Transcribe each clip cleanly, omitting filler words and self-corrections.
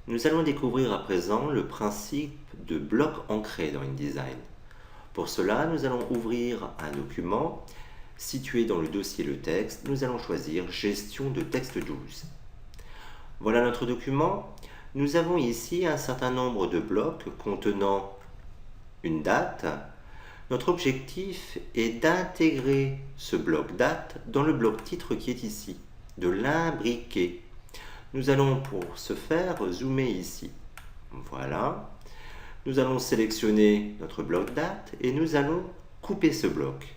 Nous allons découvrir à présent le principe de bloc ancré dans InDesign. Pour cela, nous allons ouvrir un document situé dans le dossier Le texte. Nous allons choisir Gestion de texte 12. Voilà notre document. Nous avons ici un certain nombre de blocs contenant une date. Notre objectif est d'intégrer ce bloc date dans le bloc titre qui est ici, de l'imbriquer. Nous allons pour ce faire zoomer ici. Voilà. Nous allons sélectionner notre bloc date et nous allons couper ce bloc.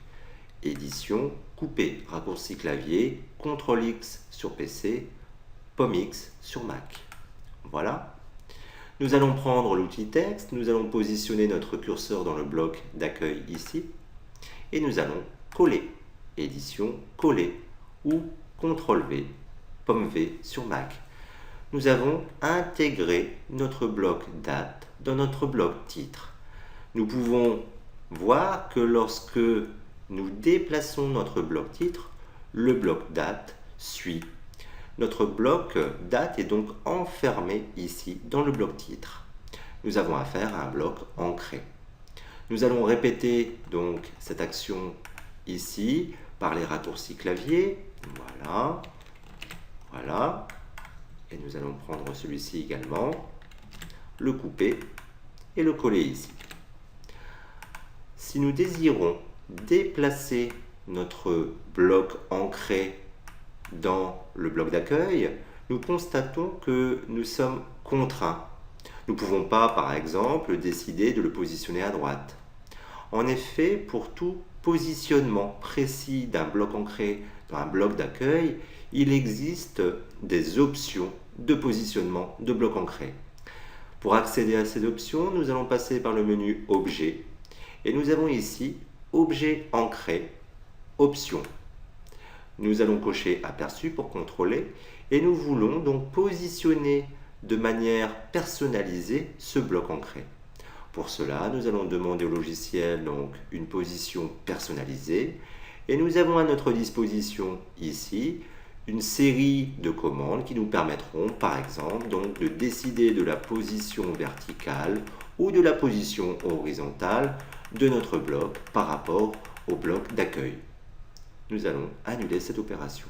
Édition, couper, raccourci clavier, CTRL X sur PC, POM X sur Mac. Voilà. Nous allons prendre l'outil texte, nous allons positionner notre curseur dans le bloc d'accueil ici et nous allons coller. Édition, coller ou CTRL V, POM V sur Mac. Nous avons intégré notre bloc date dans notre bloc titre. Nous pouvons voir que lorsque nous déplaçons notre bloc titre, le bloc date suit. Notre bloc date est donc enfermé ici dans le bloc titre. Nous avons affaire à un bloc ancré. Nous allons répéter donc cette action ici par les raccourcis clavier. Voilà. Voilà. Et nous allons prendre celui-ci également, le couper et le coller ici. Si nous désirons déplacer notre bloc ancré dans le bloc d'accueil, nous constatons que nous sommes contraints. Nous ne pouvons pas, par exemple, décider de le positionner à droite. En effet, pour tout positionnement précis d'un bloc ancré dans un bloc d'accueil, il existe des options de positionnement de bloc ancré. Pour accéder à ces options, nous allons passer par le menu Objet et nous avons ici Objet ancré, Options. Nous allons cocher Aperçu pour contrôler et nous voulons donc positionner de manière personnalisée ce bloc ancré. Pour cela, nous allons demander au logiciel donc une position personnalisée et nous avons à notre disposition ici une série de commandes qui nous permettront par exemple donc de décider de la position verticale ou de la position horizontale de notre bloc par rapport au bloc d'accueil. Nous allons annuler cette opération.